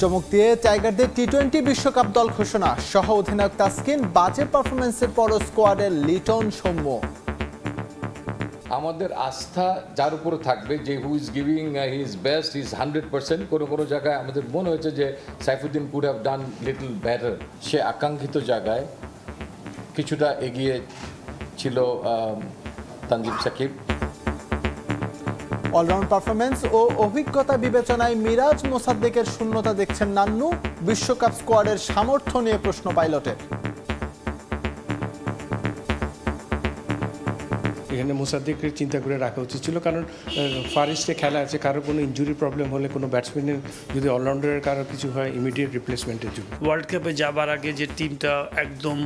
চমক দিয়ে টাইগারদের টি-20 বিশ্বকাপ দল ঘোষণা, সহ অধিনায়ক তাসকিন বাজে পারফরমেন্সের পর স্কোয়াডের লিটন সৌম্য। আমাদের আস্থা যার উপরে থাকবে যে who is giving his best, his 100%। কোনো জায়গায় আমাদের মনে হয়েছে যে Saifuddin could have done little better. সে আকাঙ্ক্ষিত জায়গায় কিছুটা এগিয়ে ছিল তানজিম সাকিব। অলরাউন্ড পারফরমেন্স ও অভিজ্ঞতা বিবেচনায় মিরাজ মোসাদ্দেকের শূন্যতা দেখছেন নান্নু। বিশ্বকাপ স্কোয়াডের সামর্থ্য নিয়ে প্রশ্ন পাইলটের। এখানে মোসাদ্দেকের চিন্তা করে রাখা উচিত ছিল, কারণ ফারিস্টে খেলা আছে, কারো কোনো ইনজুরি প্রবলেম হলে, কোনো ব্যাটসম্যানের যদি অলরাউন্ডারের কারো কিছু হয়, ইমিডিয়েট রিপ্লেসমেন্টের জন্য। ওয়ার্ল্ড কাপে যাবার আগে যে টিমটা একদম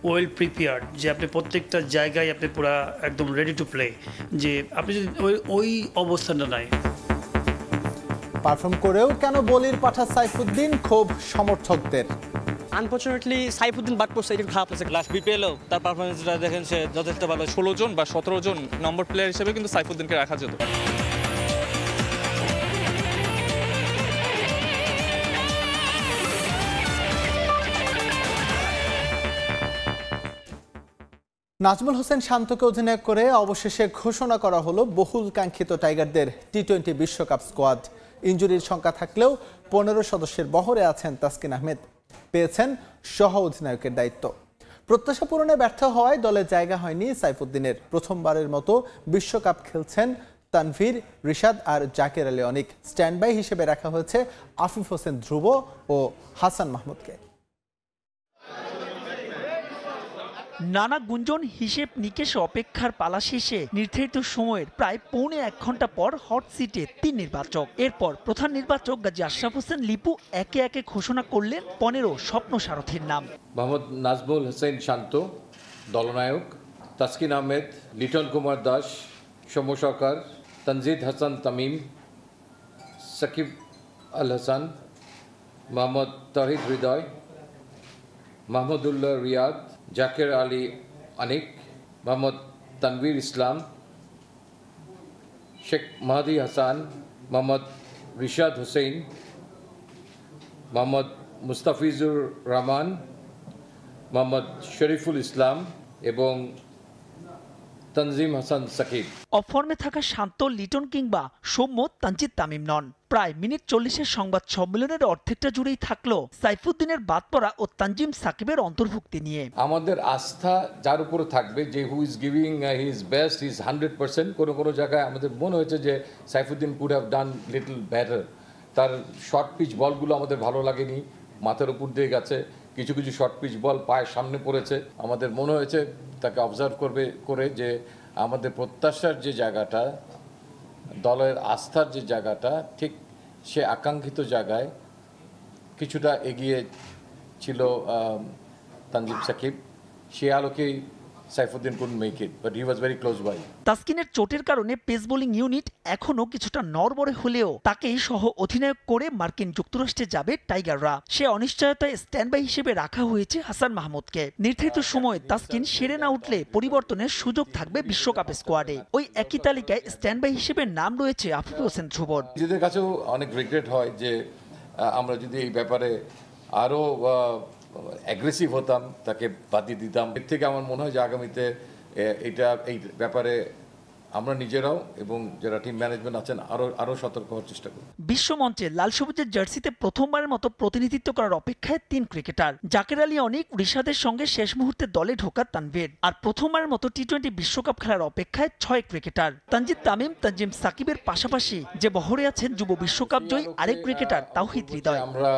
ওয়েল প্রিপেয়ার্ড, যে আপনি প্রত্যেকটা জায়গায় আপনি পুরো একদম রেডি টু প্লে, যে আপনি যদি ওই অবস্থানটা নাই। পারফর্ম করেও কেন বলির পাঠা সাইফুদ্দিন, ক্ষোভ সমর্থকদের। আনফর্চুনেটলি সাইফুদ্দিন বাদ পড়ছে, এটা খারাপ লাগছে। লাস্ট বিপিএলও তার পারফরমেন্সটা দেখেন, সে যথেষ্ট ভালো। 16 জন বা 17 জন নম্বর প্লেয়ার হিসেবে কিন্তু সাইফুদ্দিনকে রাখা যেত। নাজমুল হোসেন শান্তকে অধিনায়ক করে অবশেষে ঘোষণা করা হলো বহুল কাঙ্ক্ষিত টাইগারদের টি-20 বিশ্বকাপ স্কোয়াড। ইনজুরির সংখ্যা থাকলেও 15 সদস্যের বহরে আছেন তাসকিন আহমেদ। পেয়েছেন সহ অধিনায়কের দায়িত্ব। প্রত্যাশা পূরণে ব্যর্থ হওয়ায় দলে জায়গা হয়নি সাইফুদ্দিনের। প্রথমবারের মতো বিশ্বকাপ খেলছেন তানভীর, রিশাদ আর জাকের আলী অনিক। স্ট্যান্ড বাই হিসেবে রাখা হয়েছে আফিফ হোসেন ধ্রুব ও হাসান মাহমুদকে। নানা গুঞ্জন, হিসেব নিকেশ অপেক্ষার পালা শেষে নির্ধারিত সময়ের প্রায় পৌনে 1 ঘন্টা পর হট সিটে 3 নির্বাচক। এরপর প্রধান নির্বাচক গাজী আশরাফ হোসেন লিপু একে একে ঘোষণা করলেন 15 স্বপ্ন সারথীর নাম। মোহাম্মদ নাজমুল হোসেন শান্ত দলনায়ক, তাসকিন আহমেদ, লিটন কুমার দাস, সৌম্য সরকার, তানজিদ হাসান তামিম, সাকিব আল হাসান, মোহাম্মদ তহিদ হৃদয়, মাহমুদুল্লাহ রিয়াদ, জাকের আলী অনিক, মোহাম্মদ তানভীর ইসলাম, শেখ মাহাদি হাসান, মোহাম্মদ রিশাদ হোসেন, মোহাম্মদ মুস্তাফিজুর রহমান, মোহাম্মদ শরীফুল ইসলাম এবং তানজিম হাসান সাকিব। অফর্মে থাকা শান্ত, লিটন কিংবা সৌম্য তানজিদ তামিম নন। প্রায় মিনিট 40-এর সংবাদ সম্মেলনের অর্ধেকটা জুড়েই থাকলো সাইফুদ্দিনের বাদ পড়া ও তানজিম সাকিবের অন্তর্ভুক্তি নিয়ে। আমাদের আস্থা যার উপরে থাকবে যে who is giving his best, his 100%। কোনো জায়গায় আমাদের মনে হয়েছে যে Saifuddin could have done little better. তার শর্ট পিচ বলগুলো আমাদের ভালো লাগেনি, মাথার উপর দিয়ে গেছে। কিছু শর্ট পিচ বল পায়ের সামনে পড়েছে। আমাদের মনে হয়েছে তাকে অবজার্ভ করে যে আমাদের প্রত্যাশার যে জায়গাটা, দলের আস্থার যে জায়গাটা, ঠিক সে আকাঙ্ক্ষিত জায়গায় কিছুটা এগিয়ে ছিল তানজিম সাকিব। সে আলোকেই Saifuddin couldn't make it, but he was very close by. তাসকিনের চোটের কারণে পেস বোলিং ইউনিট এখনো কিছুটা নড়বড়ে হলেও তাকেই সহ অধিনায়ক করে মার্কিন যুক্তরাষ্ট্রে যাবে টাইগাররা। সে অনিশ্চয়তায় স্ট্যান্ড বাই হিসেবে রাখা হয়েছে হাসান মাহমুদকে। নির্ধারিত সময়ে তাসকিন সেরে না উঠলে পরিবর্তনের সুযোগ থাকবে বিশ্বকাপ স্কোয়াডে। ওই একই তালিকায় স্ট্যান্ড বাই হিসেবে নাম রয়েছে আফিফ হোসেন ধ্রুবর। নিজেদের কাছেও অনেক রিগ্রেট হয় যে আমরা যদি এই ব্যাপারে আরও অ্যাগ্রেসিভ হতাম, তাকে বাদ দিতাম। এর থেকে আমার মনে হয় যে আগামীতে এই ব্যাপারে আমরা নিজেরাও এবং যারা টিম ম্যানেজমেন্ট আছেন আরো সতর্ক হওয়ার চেষ্টা করব। বিশ্বমঞ্চে লাল সবুজের জার্সিতে প্রথমবারের মতো প্রতিনিধিত্ব করার অপেক্ষায় 3 ক্রিকেটার। জাকের আলী অনিক, রিশাদের সঙ্গে শেষ মুহূর্তে দলে ঢোকা তানভীর। আর প্রথমবারের মতো টি-20 বিশ্বকাপ খেলার অপেক্ষায় 6 ক্রিকেটার। তানজিদ তামিম, তানজিম সাকিবের পাশাপাশি যে বহরে আছেন যুব বিশ্বকাপ জয়ী আরেক ক্রিকেটার তাওহিদ হৃদয়। আমরা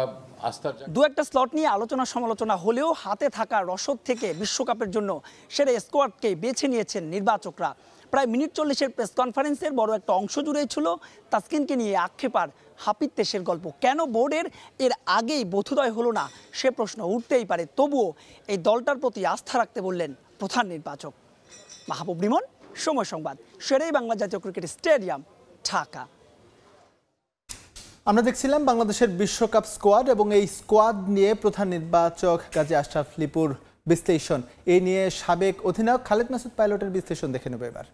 দু একটা স্লট নিয়ে আলোচনা সমালোচনা হলেও হাতে থাকা রসদ থেকে বিশ্বকাপের জন্য সেরা স্কোয়াডকে বেছে নিয়েছেন নির্বাচকরা। প্রায় মিনিট 40-এর প্রেস কনফারেন্সের বড় একটা অংশ জুড়েই ছিল তাসকিনকে নিয়ে আক্ষেপ আর হাপিত্যেশের গল্প। কেন বোর্ডের এর আগেই বোধোদয় হলো না, সে প্রশ্ন উঠতেই পারে। তবুও এই দলটার প্রতি আস্থা রাখতে বললেন প্রধান নির্বাচক। মাহবুব রিমন, সময় সংবাদ, শেরেই বাংলা জাতীয় ক্রিকেট স্টেডিয়াম, ঢাকা। আমরা দেখছিলাম বাংলাদেশের বিশ্বকাপ স্কোয়াড এবং এই স্কোয়াড নিয়ে প্রধান নির্বাচক গাজী আশরাফ লিপুর বিশ্লেষণ। এই নিয়ে সাবেক অধিনায়ক খালেদ মাসুদ পাইলটের বিশ্লেষণ দেখে নেব এবার।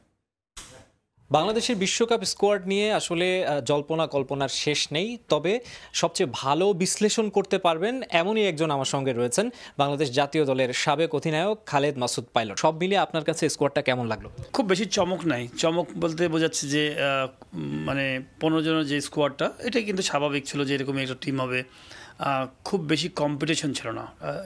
বাংলাদেশের বিশ্বকাপ স্কোয়াড নিয়ে আসলে জল্পনা কল্পনার শেষ নেই, তবে সবচেয়ে ভালো বিশ্লেষণ করতে পারবেন এমনই একজন আমার সঙ্গে রয়েছেন, বাংলাদেশ জাতীয় দলের সাবেক অধিনায়ক খালেদ মাসুদ পাইলট। সব মিলিয়ে আপনার কাছে স্কোয়াডটা কেমন লাগলো? খুব বেশি চমক নাই। চমক বলতে বোঝাচ্ছে যে মানে 15 জনের যে স্কোয়াডটা, এটা কিন্তু স্বাভাবিক ছিল যে এরকমই একটা টিম হবে। খুব বেশি কম্পিটিশন ছিল না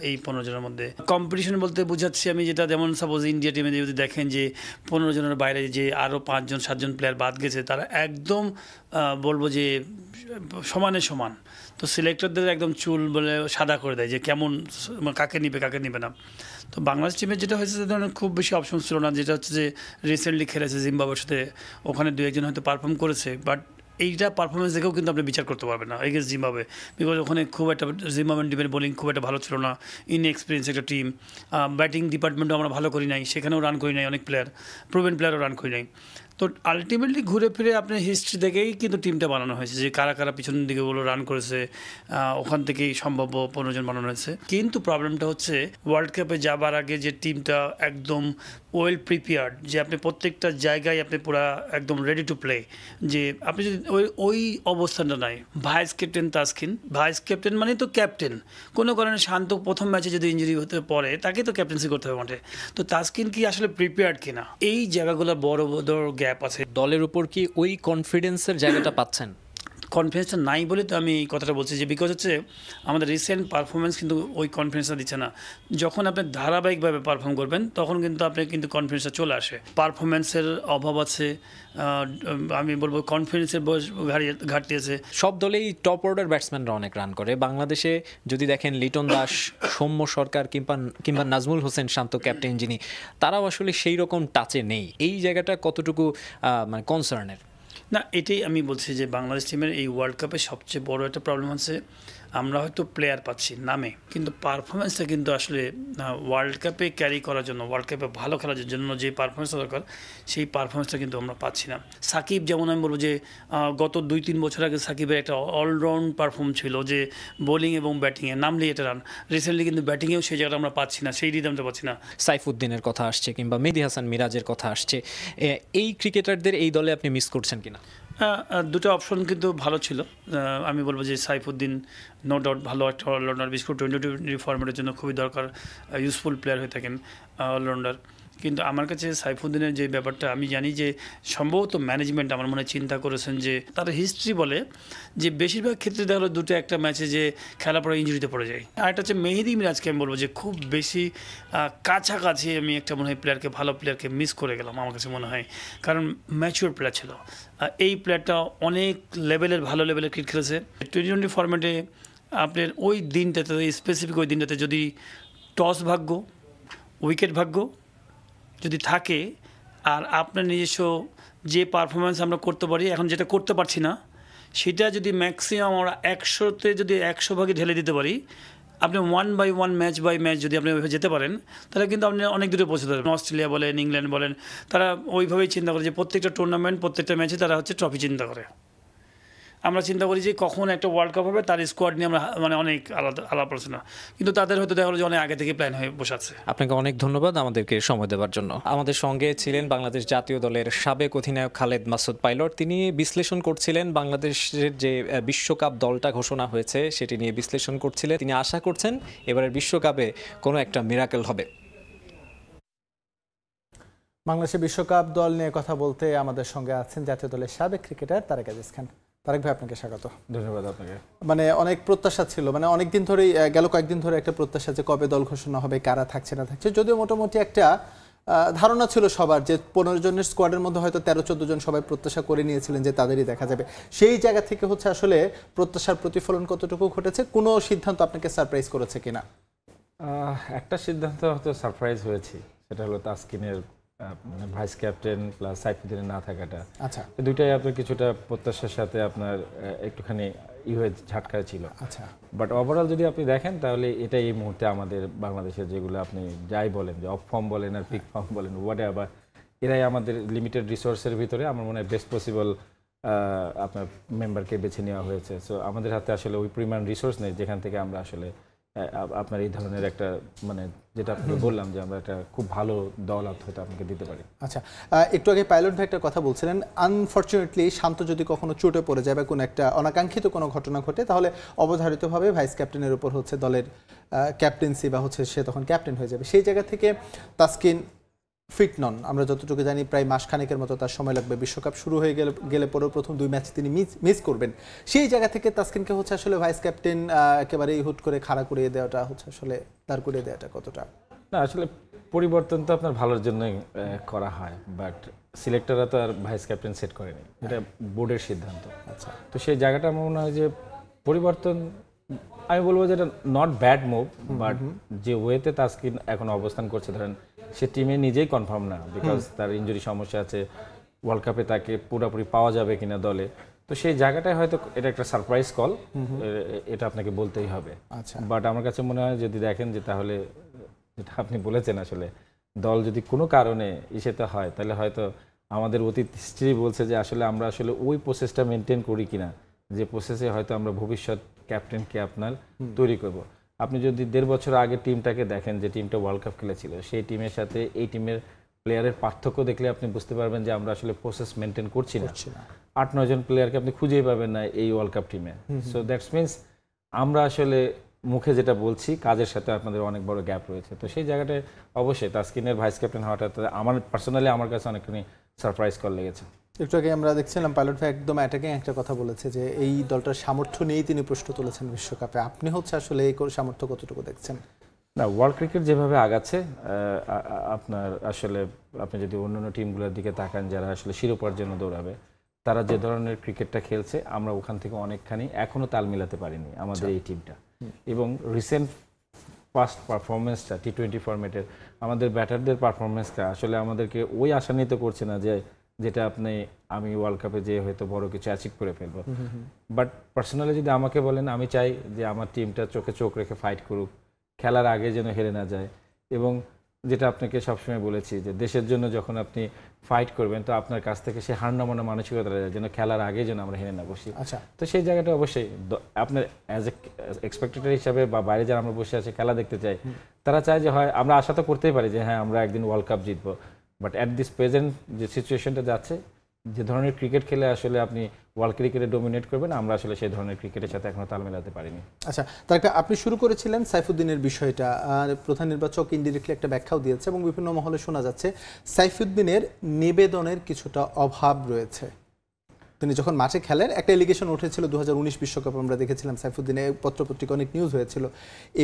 এই 15 জনের মধ্যে। কম্পিটিশন বলতে বোঝাচ্ছি আমি যেটা, যেমন সাপোজ ইন্ডিয়া টিমে যদি দেখেন যে 15 জনের বাইরে যে আরও 5 জন 7 জন প্লেয়ার বাদ গেছে, তারা একদম বলবো যে সমানে সমান। তো সিলেক্টরদের একদম চুল বলে সাদা করে দেয় যে কেমন কাকে নিবে না। তো বাংলাদেশ টিমের যেটা হয়েছে, সে ধরনের খুব বেশি অপশন ছিল না। যেটা হচ্ছে যে রিসেন্টলি খেলেছে জিম্বাবুয়ের সাথে, ওখানে 2-1 হয়তো পারফর্ম করেছে, বাট এইটা পারফরমেন্স দেখেও কিন্তু আপনি বিচার করতে পারবেন না এগেন্স্ট জিম্বাবুয়ে, বিকজ ওখানে খুব একটা জিম্বাবুয়ের টিমের বোলিং খুব একটা ভালো ছিল না, ইনএক্সপিরিয়েন্স একটা টিম। ব্যাটিং ডিপার্টমেন্টও আমরা ভালো করি নাই, সেখানেও রান করি নাই, অনেক প্লেয়ার প্রুভেন প্লেয়ারও রান করি নাই। তো আলটিমেটলি ঘুরে ফিরে আপনার হিস্ট্রি দেখেই কিন্তু টিমটা বানানো হয়েছে, যে কারা কারা পিছনের দিকে ওগুলো রান করেছে, ওখান থেকেই সম্ভাব্য 15 জন বানানো হয়েছে। কিন্তু প্রবলেমটা হচ্ছে ওয়ার্ল্ড কাপে যাবার আগে যে টিমটা একদম ওয়েল প্রিপেয়ার্ড, যে আপনি প্রত্যেকটা জায়গায় আপনি পুরা একদম রেডি টু প্লে, যে আপনি যদি ওই অবস্থানটা নাই। Vice captain Taskin, vice captain মানে তো ক্যাপ্টেন, কোনো কারণে শান্ত প্রথম ম্যাচে যদি ইঞ্জুরি হতে পারে, তাকে তো ক্যাপ্টেন্সি করতে হবে মাঠে। তো তাসকিন কি আসলে প্রিপেয়ার্ড কিনা, এই জায়গাগুলো বড় বড় গ্যাপ আছে। দলের উপর কি ওই কনফিডেন্সের জায়গাটা পাচ্ছেন? কনফিডেন্সটা নাই বলে তো আমি এই কথাটা বলছি, যে বিকজ হচ্ছে আমাদের রিসেন্ট পারফরমেন্স কিন্তু ওই কনফিডেন্সটা দিচ্ছে না। যখন আপনি ধারাবাহিকভাবে পারফর্ম করবেন, তখন কিন্তু আপনার কিন্তু কনফিডেন্সটা চলে আসে। পারফরমেন্সের অভাব আছে, আমি বলবো কনফিডেন্সের ঘাটতি আছে। সব দলেই টপ অর্ডার ব্যাটসম্যানরা অনেক রান করে। বাংলাদেশে যদি দেখেন লিটন দাস, সৌম্য সরকার কিংবা নাজমুল হোসেন শান্ত ক্যাপ্টেন যিনি, তারাও আসলে সেই রকম টাচে নেই। এই জায়গাটা কতটুকু মানে কনসার্নের? না, এটাই আমি বলছি যে বাংলাদেশ টিমের এই ওয়ার্ল্ড কাপে সবচেয়ে বড় একটা প্রবলেম আছে, আমরা হয়তো প্লেয়ার পাচ্ছি নামে, কিন্তু পারফরমেন্সটা কিন্তু আসলে ওয়ার্ল্ড কাপে ক্যারি করার জন্য, ওয়ার্ল্ড কাপে ভালো খেলার জন্য যে পারফরমেন্সটা দরকার, সেই পারফরমেন্সটা কিন্তু আমরা পাচ্ছি না। সাকিব যেমন, আমি বলবো যে গত 2-3 বছর আগে সাকিবের একটা অলরাউন্ড পারফর্ম ছিল, যে বোলিং এবং ব্যাটিংয়ে নামলেই এটা রান। রিসেন্টলি কিন্তু ব্যাটিংয়েও সেই জায়গাটা আমরা পাচ্ছি না, সেই রিদমটা পাচ্ছি না। সাইফুদ্দিনের কথা আসছে কিংবা মেহেদী হাসান মিরাজের কথা আসছে, এই ক্রিকেটারদের এই দলে আপনি মিস করছেন কিনা? দুটো অপশন কিন্তু ভালো ছিল। আমি বলবো যে সাইফুদ্দিন নো ডাউট ভালো একটা অলরাউন্ডার, বিশেষ করে টি20 ফরম্যাটের জন্য খুবই দরকার, ইউজফুল প্লেয়ার হয়ে থাকেন অলরাউন্ডার। কিন্তু আমার কাছে সাইফুদ্দিনের যে ব্যাপারটা, আমি জানি যে সম্ভবত ম্যানেজমেন্ট আমার মনে চিন্তা করেছেন, যে তার হিস্ট্রি বলে যে বেশিরভাগ ক্ষেত্রে দেখা গেলো 2 একটা ম্যাচে যে খেলা পরে ইঞ্জুরিতে পড়ে যায়। আর একটা হচ্ছে মেহেদী মিরাজকে আমি বলবো যে খুব বেশি কাছাকাছি আমি একটা মনে হয় প্লেয়ারকে, ভালো প্লেয়ারকে মিস করে গেলাম আমার কাছে মনে হয়, কারণ ম্যাচিওর প্লেয়ার ছিল। এই প্লেয়ারটা অনেক লেভেলের, ভালো লেভেলের ক্রিকেট খেলেছে। টি20 ফরম্যাটে আপনার ওই দিনটাতে, স্পেসিফিক ওই দিনটাতে যদি টস ভাগ্য, উইকেট ভাগ্য যদি থাকে, আর আপনার নিজস্ব যে পারফরমেন্স আমরা করতে পারি, এখন যেটা করতে পারছি না, সেটা যদি ম্যাক্সিমাম আমরা 100তে যদি 100 ভাগে ঢেলে দিতে পারি, আপনি 1 বাই 1 ম্যাচ বাই ম্যাচ যদি আপনি ওইভাবে যেতে পারেন, তাহলে কিন্তু আপনি অনেক দূরে পৌঁছতে পারবেন। অস্ট্রেলিয়া বলেন, ইংল্যান্ড বলেন, তারা ওইভাবেই চিন্তা করে যে প্রত্যেকটা টুর্নামেন্ট, প্রত্যেকটা ম্যাচে তারা হচ্ছে ট্রফি চিন্তা করে। আমরা চিন্তা করি যে কখন একটা ওয়ার্ল্ড কাপ হবে, তার স্কোয়াড নিয়ে আমরা মানে অনেক আলাপ আলোচনা, কিন্তু তাদের হয়তো দেখা গেলো যে অনেক আগে থেকে প্ল্যান হয়ে বসে আছে। আপনাকে অনেক ধন্যবাদ আমাদেরকে সময় দেওয়ার জন্য। আমাদের সঙ্গে ছিলেন বাংলাদেশ জাতীয় দলের সাবেক অধিনায়ক খালেদ মাসুদ পাইলট। তিনি বিশ্লেষণ করছিলেন বাংলাদেশের যে বিশ্বকাপ দলটা ঘোষণা হয়েছে, সেটি নিয়ে বিশ্লেষণ করছিলেন। তিনি আশা করছেন এবারের বিশ্বকাপে কোনো একটা মিরাকেল হবে। বাংলাদেশের বিশ্বকাপ দল নিয়ে কথা বলতে আমাদের সঙ্গে আছেন জাতীয় দলের সাবেক ক্রিকেটার তারেক আজিজ খান। তারেক ভাই, আপনাকে স্বাগত। ধন্যবাদ আপনাকে। মানে অনেক প্রত্যাশা ছিল, মানে অনেকদিন ধরেই, গেল কয়েকদিন ধরে একটা প্রত্যাশা যে কবে দল ঘোষণা হবে, কারা থাকছে না থাকছে, যদিও মোটামুটি একটা ধারণা ছিল সবার যে 15 জনের স্কোয়াডের মধ্যে হয়তো 13-14 জন সবাই প্রত্যাশা করে নিয়েছিলেন যে তাদেরই দেখা যাবে। সেই জায়গা থেকে হচ্ছে আসলে প্রত্যাশার প্রতিফলন কতটুকু ঘটেছে, কোনো সিদ্ধান্ত আপনাকে সারপ্রাইজ করেছে কিনা? একটা সিদ্ধান্ত হয়তো সারপ্রাইজ হয়েছি, সেটা হলো তাসকিনের মানে ভাইস ক্যাপ্টেন প্লাস সাইফুদ্দিনের না থাকাটা। আচ্ছা, দুইটাই আপনার কিছুটা প্রত্যাশার সাথে আপনার একটুখানি হয়ে ঝাটকা ছিল। আচ্ছা, বাট ওভারঅল যদি আপনি দেখেন, তাহলে এটাই এই মুহূর্তে আমাদের বাংলাদেশের যেগুলো আপনি যাই বলেন, যে অফ ফর্ম বলেন আর পিক ফর্ম বলেন, হোয়াট এভার, এরাই আমাদের লিমিটেড রিসোর্সের ভিতরে আমার মনে হয় বেস্ট পসিবল আপনার মেম্বারকে বেছে নেওয়া হয়েছে। সো আমাদের হাতে আসলে ওই পরিমাণ রিসোর্স নেই যেখান থেকে আমরা আসলে আপনার এই ধরনের একটা মানে যেটা আপনাকে বললাম যে আমরা একটা খুব ভালো দল হয়তো আপনাকে দিতে পারি। আচ্ছা, একটু আগে পাইলট ভাই একটা কথা বলছিলেন, আনফরচুনেটলি শান্ত যদি কখনো চোটে পড়ে যায় বা কোনো একটা অনাকাঙ্ক্ষিত কোনো ঘটনা ঘটে, তাহলে অবধারিতভাবে ভাইস ক্যাপ্টেনের উপর হচ্ছে দলের ক্যাপ্টেন্সি বা হচ্ছে সে তখন ক্যাপ্টেন হয়ে যাবে। সেই জায়গা থেকে তাসকিন ফিট নন, আমরা যতটুকু জানি প্রায় মাসখানেকের মতো তার সময় লাগবে। বিশ্বকাপ শুরু হয়ে গেলে পরেও প্রথম 2 ম্যাচ তিনি মিস করবেন। সেই জায়গা থেকে তাসকিনকে হচ্ছে আসলে ভাইস ক্যাপ্টেন একেবারেই হুট করে খাড়া করিয়ে দেওয়াটা হচ্ছে আসলে দাঁড় করিয়ে দেওয়াটা কতটা? না, আসলে পরিবর্তন তো আপনার ভালোর জন্যই করা হয়, বাট সিলেক্টররা তো আর ভাইস ক্যাপ্টেন সেট করেনি, এটা বোর্ডের সিদ্ধান্ত। আচ্ছা, তো সেই জায়গাটা আমার মনে হয় যে পরিবর্তন, আমি বলবো যে এটা নট ব্যাড মুভ, বাট যে ওয়েতে তাসকিন এখন অবস্থান করছে, ধরেন সে টিমে নিজেই কনফার্ম না, বিকজ তার ইনজুরি সমস্যা আছে, ওয়ার্ল্ড কাপে তাকে পুরোপুরি পাওয়া যাবে কিনা দলে, তো সেই জায়গাটায় হয়তো এটা একটা সারপ্রাইজ কল, এটা আপনাকে বলতেই হবে। আচ্ছা, বাট আমার কাছে মনে হয় যদি দেখেন যে তাহলে যেটা আপনি বলেছেন আসলে দল যদি কোনো কারণে ইসেতে হয়, তাহলে হয়তো আমাদের অতীত হিস্ট্রি বলছে যে আসলে আমরা আসলে ওই প্রসেসটা মেনটেন করি কিনা, যে প্রসেসে হয়তো আমরা ভবিষ্যৎ ক্যাপ্টেনকে আপনার তৈরি করব। আপনি যদি 1.5 বছর আগে টিমটাকে দেখেন, যে টিমটা ওয়ার্ল্ড কাপ খেলেছিল, সেই টিমের সাথে এই টিমের প্লেয়ারের পার্থক্য দেখলে আপনি বুঝতে পারবেন যে আমরা আসলে প্রসেস মেনটেন করছি না। 8-9 জন প্লেয়ারকে আপনি খুঁজেই পাবেন না এই ওয়ার্ল্ড কাপ টিমে। সো দ্যাটস মিনস আমরা আসলে মুখে যেটা বলছি কাজের সাথে আপনাদের অনেক বড় গ্যাপ রয়েছে। তো সেই জায়গাটায় অবশ্যই তাসকিনের ভাইস ক্যাপ্টেন হওয়াটা আমার পার্সোনালি আমার কাছে অনেকখানি সারপ্রাইজ কল লেগেছে। একটু আগে আমরা দেখছিলাম পাইলট ভাই একদম অ্যাটাকিং একটা কথা বলেছে যে এই দলটার সামর্থ্য নিয়েই তিনি প্রশ্ন তুলেছেন বিশ্বকাপে। আপনি হচ্ছে আসলে এই সামর্থ্য কতটুকু দেখছেন? না, ওয়ার্ল্ড ক্রিকেট যেভাবে আগাচ্ছে, আপনার আসলে আপনি যদি অন্যান্য টিমগুলোর দিকে তাকান যারা আসলে শিরোপার জন্য দৌড়াবে, তারা যে ধরনের ক্রিকেটটা খেলছে আমরা ওখান থেকে অনেকখানি এখনো তাল মিলাতে পারিনি আমাদের এই টিমটা। এবং রিসেন্ট পাস্ট পারফরমেন্সটা T20 ফরম্যাটের আমাদের ব্যাটারদের পারফরমেন্সটা আসলে আমাদেরকে ওই আশান্বিত করছে না যে যেটা আমি ওয়ার্ল্ড কাপে যে হয়তো বড় কিছু অ্যাচিভ করে ফেলবো। বাট পার্সোনালি যদি আমাকে বলেন, আমি চাই যে আমার টিমটা চোখে চোখ রেখে ফাইট করুক, খেলার আগে যেন হেরে না যায়। এবং যেটা আপনাকে সবসময় বলেছি যে দেশের জন্য যখন আপনি ফাইট করবেন, তো আপনার কাছ থেকে সে হার না মানা মানসিকতা যেন খেলার আগে যেন আমরা হেরে না বসি। আচ্ছা, তো সেই জায়গাটা অবশ্যই আপনার অ্যাজ এ এক্সপেক্টেটর হিসাবে বা বাইরে যারা আমরা বসে আছি খেলা দেখতে চাই, তারা চায় যে হয় আমরা আশা তো করতেই পারি যে হ্যাঁ আমরা একদিন ওয়ার্ল্ড কাপ জিতবো, বাট অ্যাট দিস প্রেজেন্ট যে সিচুয়েশনটা যাচ্ছে, যে ধরনের ক্রিকেট খেলে আসলে আপনি ওয়ার্ল্ড ক্রিকেটে ডোমিনেট করবেন, আমরা আসলে সেই ধরনের ক্রিকেটের সাথে এখনো তাল মেলাতে পারিনি। আচ্ছা, তার আপনি শুরু করেছিলেন সাইফুদ্দিনের বিষয়টা, আর প্রধান নির্বাচক ইনডিরেক্টলি একটা ব্যাখ্যাও দিয়েছে এবং বিভিন্ন মহলে শোনা যাচ্ছে সাইফুদ্দিনের নিবেদনের কিছুটা অভাব রয়েছে। তিনি যখন মাঠে খেলেন, একটা এলিগেশন উঠেছিল 2019 বিশ্বকাপ আমরা দেখেছিলাম সাইফুদ্দিনের পত্রপত্রিকা অনেক নিউজ হয়েছিল।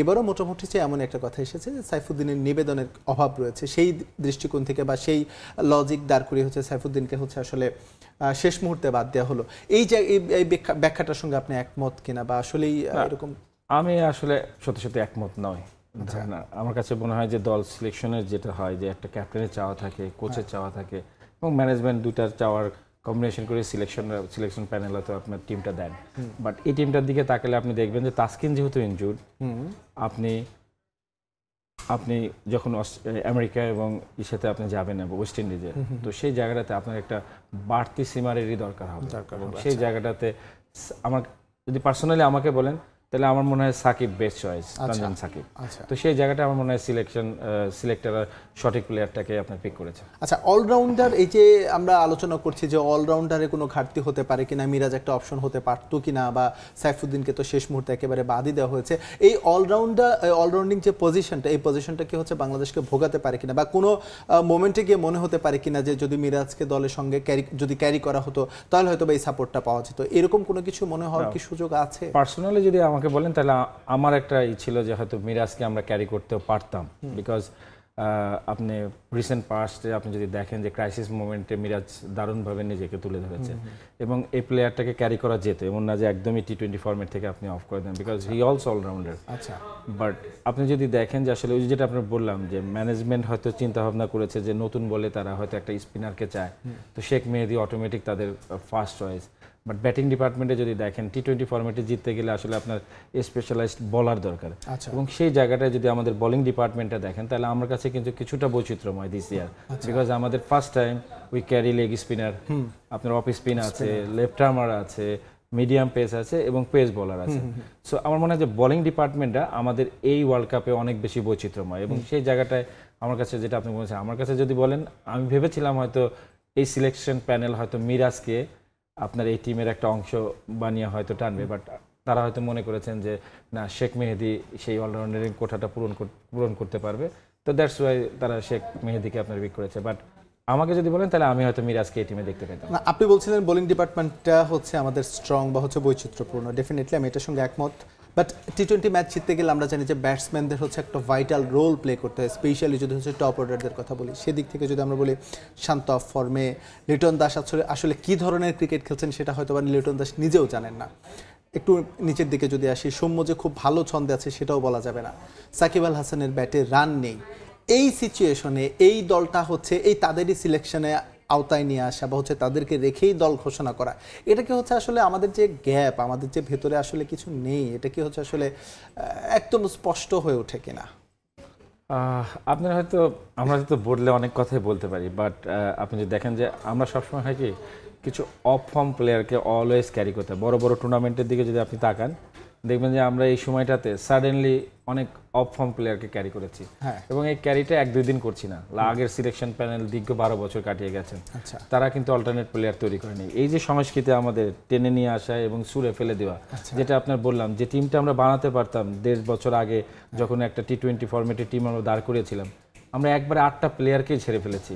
এবারও মোটামুটি এমন একটা কথা এসেছে যে সাইফুদ্দিনের নিবেদনের অভাব রয়েছে। সেই দৃষ্টিকোণ থেকে বা সেই লজিক দাঁড় করিয়ে হচ্ছে সাইফুদ্দিনকে হচ্ছে আসলে শেষ মুহূর্তে বাদ দেওয়া হলো। এই যে এই ব্যাখ্যাটার সঙ্গে আপনি একমত কিনা, বা আসলেই এরকম? আমি আসলে সত্যি সত্যি একমত নয়। আমার কাছে মনে হয় যে দল সিলেকশনের যেটা হয় যে একটা ক্যাপ্টেনের চাওয়া থাকে, কোচের চাওয়া থাকে এবং ম্যানেজমেন্ট দুটার চাওয়ার কম্বিনেশন করে সিলেকশন প্যানেল হয়তো আপনার টিমটা দেন। বাট এই টিমটার দিকে তাকালে আপনি দেখবেন যে তাসকিন যেহেতু ইনজুর্ড, আপনি যখন আমেরিকা এবং সাথে আপনি যাবেন ওয়েস্ট ইন্ডিজে, তো সেই জায়গাটাতে আপনার একটা বাড়তি সীমারেরই দরকার হবে। সেই জায়গাটাতে আমার যদি পার্সোনালি আমাকে বলেন, তাহলে আমার মনে হয় সাকিব বেস্ট চয়েস, তানজিম সাকিব। তো সেই জায়গাটা আমার মনে হয় সিলেক্টররা সঠিক প্লেয়ারটাকে আপনার পিক করেছে। আচ্ছা, অলরাউন্ডার, এই যে আমরা আলোচনা করছি যে অলরাউন্ডারে কোনো ঘাটতি হতে পারে কিনা, মিরাজ একটা অপশন হতে পারতো কিনা, বা সাইফুদ্দিনকে তো শেষ মুহূর্তে একেবারে বাদই দেওয়া হয়েছে। এই অলরাউন্ডিং যে পজিশনটা, এই পজিশনটা কি হচ্ছে বাংলাদেশকে ভোগাতে পারে কিনা, বা কোনো মোমেন্টে গিয়ে মনে হতে পারে কিনা যে যদি মিরাজকে দলের সঙ্গে ক্যারি করা হতো তাহলে হয়তো এই সাপোর্টটা পাওয়া যেত, এরকম কোনো কিছু মনে হওয়ার কি সুযোগ আছে? পার্সোনালি যদি আমাকে বলেন, তাহলে আমার একটা ছিল যে হয়তো মিরাজকে আমরা ক্যারি করতেও পারতাম, বিকজ আপনি রিসেন্ট পাস্টে আপনি যদি দেখেন যে ক্রাইসিস মোমেন্টে মিরাজ দারুণভাবে নিজেকে তুলে ধরেছে এবং এই প্লেয়ারটাকে ক্যারি করা যেত, এমন না যে একদমই T20 ফরম্যাট থেকে আপনি অফ করে দেন, বিকজ হি অলসো অলরাউন্ডার। আচ্ছা, বাট আপনি যদি দেখেন যে আসলে ওই যেটা আপনার বললাম যে ম্যানেজমেন্ট হয়তো চিন্তা ভাবনা করেছে যে নতুন বলে তারা হয়তো একটা স্পিনারকে চায়, তো শেখ মেহেদী অটোমেটিক তাদের ফার্স্ট চয়েস। বাট ব্যাটিং ডিপার্টমেন্টে যদি দেখেন T20 ফরম্যাটে জিততে গেলে আসলে আপনার স্পেশালাইজড বলার দরকার, এবং সেই জায়গাটায় যদি আমাদের বোলিং ডিপার্টমেন্টটা দেখেন, তাহলে আমার কাছে কিন্তু কিছুটা বৈচিত্র্যময় দিস ইয়ার, বিকজ আমাদের first time we carry leg spinner, আপনার অফ স্পিন আছে, লেফট আর্মার আছে, মিডিয়াম পেস আছে এবং পেস বোলার আছে। সো আমার মনে হয় যে বোলিং ডিপার্টমেন্টটা আমাদের এই ওয়ার্ল্ড কাপে অনেক বেশি বৈচিত্র্যময়, এবং সেই জায়গাটায় আমার কাছে যেটা আপনি বলেছেন, আমার কাছে যদি বলেন, আমি ভেবেছিলাম হয়তো এই সিলেকশন প্যানেল হয়তো মিরাজকে আপনার এই টিমের একটা অংশ বানিয়ে হয়তো টানবে, বাট তারা হয়তো মনে করেছেন যে না, শেখ মেহেদী সেই অলরাউন্ডারিং কোঠাটা পূরণ করতে পারবে, তো দ্যাটস ওয়াই তারা শেখ মেহেদীকে আপনার পিক করেছে। বাট আমাকে যদি বলেন তাহলে আমি হয়তো মিরাজকে এই টিমে দেখতে পেতাম। না, আপনি বলছিলেন বোলিং ডিপার্টমেন্টটা হচ্ছে আমাদের স্ট্রং বা হচ্ছে বৈচিত্র্যপূর্ণ, ডেফিনেটলি আমি এটার সঙ্গে একমত। বাট টি-20 ম্যাচ জিততে গেলে আমরা জানি যে ব্যাটসম্যানদের হচ্ছে একটা ভাইটাল রোল প্লে করতে হয়, স্পেশালি যদি হচ্ছে টপ অর্ডারদের কথা বলি। সেদিক থেকে যদি আমরা বলি শান্ত অফ ফর্মে, লিটন দাস আসলে কী ধরনের ক্রিকেট খেলছেন সেটা হয়তো বা লিটন দাস নিজেও জানেন না। একটু নিচের দিকে যদি আসি, সৌম্য যে খুব ভালো ছন্দে আছে সেটাও বলা যাবে না। সাকিব আল হাসানের ব্যাটে রান নেই, এই সিচুয়েশনে এই দলটা হচ্ছে এই তাদেরই সিলেকশনে আওতায় নিয়ে আসা বা হচ্ছে তাদেরকে রেখেই দল ঘোষণা করা, এটা কি হচ্ছে আসলে আমাদের যে গ্যাপ, আমাদের যে ভেতরে আসলে কিছু নেই, এটা কি হচ্ছে আসলে একদম স্পষ্ট হয়ে ওঠে কিনা? আপনার হয়তো, আমরা হয়তো বললে অনেক কথাই বলতে পারি, বাট আপনি যদি দেখেন যে আমরা সবসময় হয় কি, কিছু অফ ফর্ম প্লেয়ারকে অলওয়েজ ক্যারি করতে হয়। বড় বড় টুর্নামেন্টের দিকে যদি আপনি তাকান, দেখবেন যে আমরা এই সময়টাতে সাডেনলি অনেক অফ ফর্ম প্লেয়ারকে ক্যারি করেছি, এবং এই ক্যারিটা 1-2 দিন করছি না। আগের সিলেকশন প্যানেল দীর্ঘ 12 বছর কাটিয়ে গেছেন, তারা কিন্তু অল্টারনেট প্লেয়ার তৈরি করেনি। এই যে সংস্কৃতি আমাদের টেনে নিয়ে আসা এবং সুরে ফেলে দেওয়া, যেটা আপনার বললাম যে টিমটা আমরা বানাতে পারতাম 1.5 বছর আগে, যখন একটা টি-20 ফরম্যাটের টিম আমরা দাঁড় করিয়েছিলাম, আমরা একবারে 8টা প্লেয়ারকেই ছেড়ে ফেলেছি।